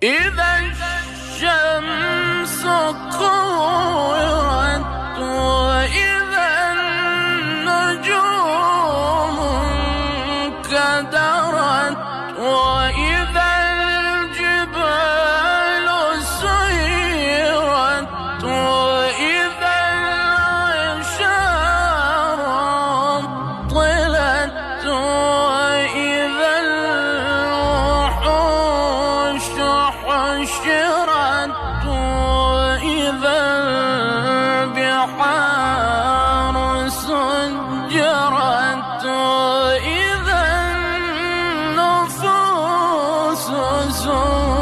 إذا الشمس كورت وإذا النجوم انكدرت وإذا الجبال سيرت وإذا العشار طلت وإذا الوحوش حشرت وإذا البحار سجرت وإذا النفوس زوجت